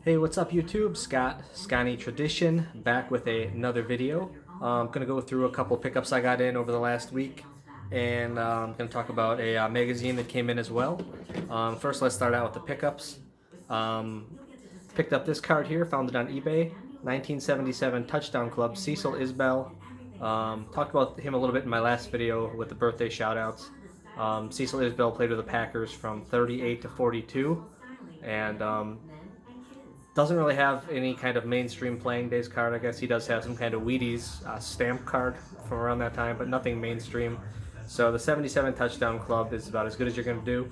Hey, what's up YouTube? Scotty Tradition, back with another video. I'm going to go through a couple pickups I got in over the last week, and I'm going to talk about a magazine that came in as well. First, let's start out with the pickups. Picked up this card here, found it on eBay, 1977 Touchdown Club, Cecil Isbell. Talked about him a little bit in my last video with the birthday shoutouts. Cecil Isbell played with the Packers from 38 to 42, and doesn't really have any kind of mainstream playing days card. I guess he does have some kind of Wheaties stamp card from around that time, but nothing mainstream. So the 77 Touchdown Club is about as good as you're going to do.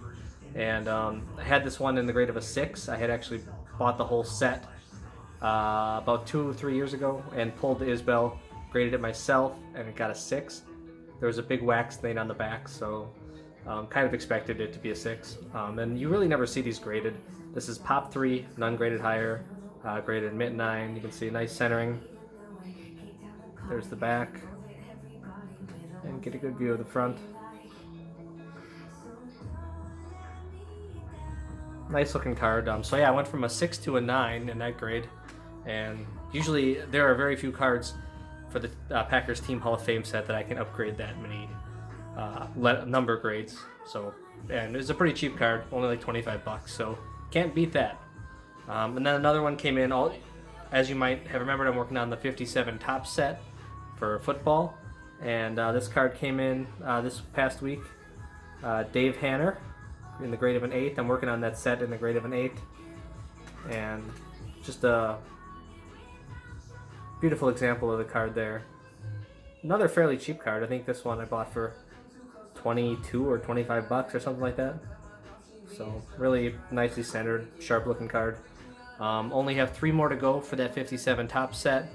And I had this one in the grade of a 6. I had actually bought the whole set about 2 or 3 years ago and pulled the Isbell, graded it myself, and it got a 6. There was a big wax stain on the back, so kind of expected it to be a 6. And you really never see these graded. This is Pop 3, none graded higher, graded Mint 9. You can see nice centering. There's the back. And get a good view of the front. Nice looking card. So yeah, I went from a 6 to a 9 in that grade. And usually there are very few cards for the Packers Team Hall of Fame set that I can upgrade that many number grades. So, and it's a pretty cheap card, only like 25 bucks. So can't beat that. And then another one came in. As you might have remembered, I'm working on the 57 top set for football, and this card came in this past week. Dave Hanner in the grade of an 8. I'm working on that set in the grade of an 8, and just a beautiful example of the card there. Another fairly cheap card. I think this one I bought for 22 or 25 bucks or something like that. So really nicely centered, sharp looking card. Only have 3 more to go for that 57 top set.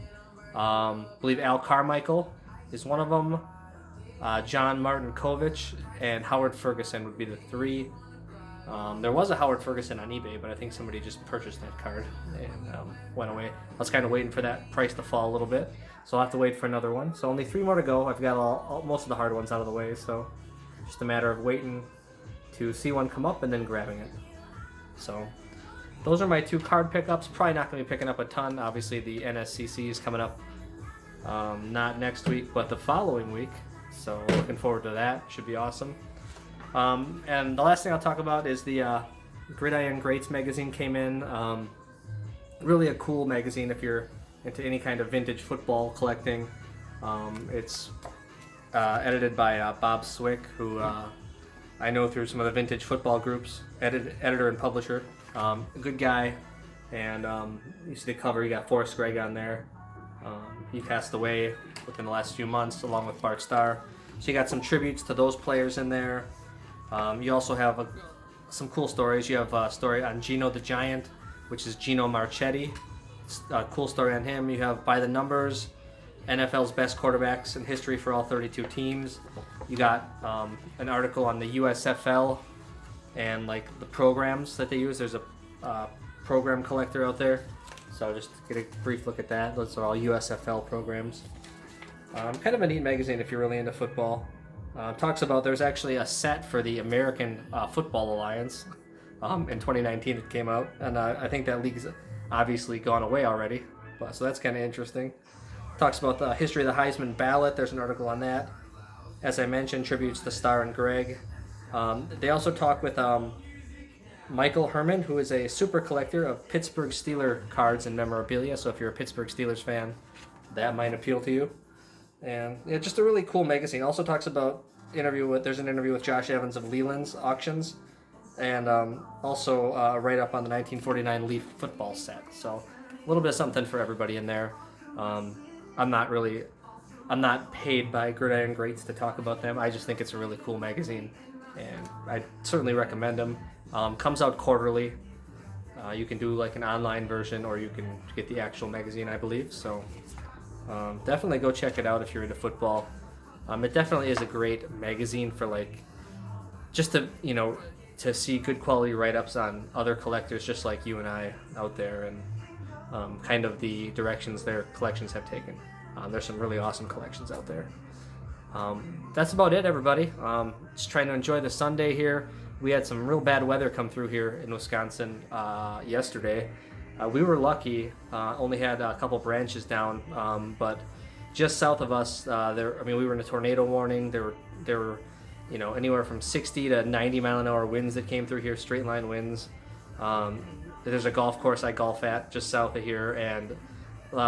I believe Al Carmichael is one of them. John Martinkovich and Howard Ferguson would be the 3. There was a Howard Ferguson on eBay, but I think somebody just purchased that card and went away. I was kind of waiting for that price to fall a little bit, so I'll have to wait for another one. So only 3 more to go. I've got most of the hard ones out of the way, so just a matter of waiting to see one come up and then grabbing it. So those are my 2 card pickups. Probably not going to be picking up a ton. Obviously the NSCC is coming up not next week but the following week, so looking forward to that. Should be awesome. And the last thing I'll talk about is the Gridiron Greats magazine came in. Really a cool magazine if you're into any kind of vintage football collecting. It's edited by Bob Swick, who I know through some of the vintage football groups, editor and publisher. A good guy, and you see the cover, you got Forrest Gregg on there. He passed away within the last few months along with Bart Starr. So you got some tributes to those players in there. You also have some cool stories. You have a story on Gino the Giant, which is Gino Marchetti. It's a cool story on him. You have By the Numbers, NFL's best quarterbacks in history for all 32 teams. You got an article on the USFL and like the programs that they use. There's a program collector out there, so just get a brief look at that. Those are all USFL programs. Kind of a neat magazine if you're really into football. Talks about there's actually a set for the American Football Alliance. In 2019 it came out, and I think that league's obviously gone away already, but so that's kind of interesting. Talks about the history of the Heisman ballot. There's an article on that. As I mentioned, tributes to Starr and Gregg. They also talk with Michael Herman, who is a super collector of Pittsburgh Steelers cards and memorabilia. So if you're a Pittsburgh Steelers fan, that might appeal to you. And yeah, just a really cool magazine. Also talks about there's an interview with Josh Evans of Leland's Auctions, and also a write-up on the 1949 Leaf football set. So a little bit of something for everybody in there. I'm not paid by Gridiron Greats to talk about them. I just think it's a really cool magazine, and I certainly recommend them. Comes out quarterly. You can do like an online version, or you can get the actual magazine, I believe. So definitely go check it out if you're into football. It definitely is a great magazine for like just to see good quality write-ups on other collectors just like you and I out there, and kind of the directions their collections have taken. There's some really awesome collections out there. That's about it, everybody. Just trying to enjoy the Sunday here. we had some real bad weather come through here in Wisconsin yesterday. We were lucky, only had a couple branches down, but just south of us, we were in a tornado warning. There were, anywhere from 60 to 90 mile an hour winds that came through here, straight line winds. There's a golf course I golf at just south of here, and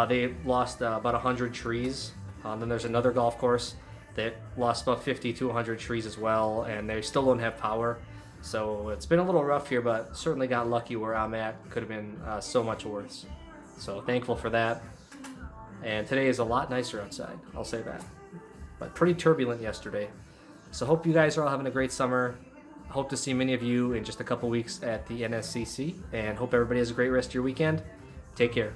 they lost about 100 trees. Then there's another golf course that lost about 50 to 100 trees as well, and they still don't have power. So it's been a little rough here, but certainly got lucky where I'm at. Could have been so much worse. So thankful for that. And today is a lot nicer outside, I'll say that. But pretty turbulent yesterday. So hope you guys are all having a great summer. Hope to see many of you in just a couple weeks at the NSCC, and hope everybody has a great rest of your weekend. Take care.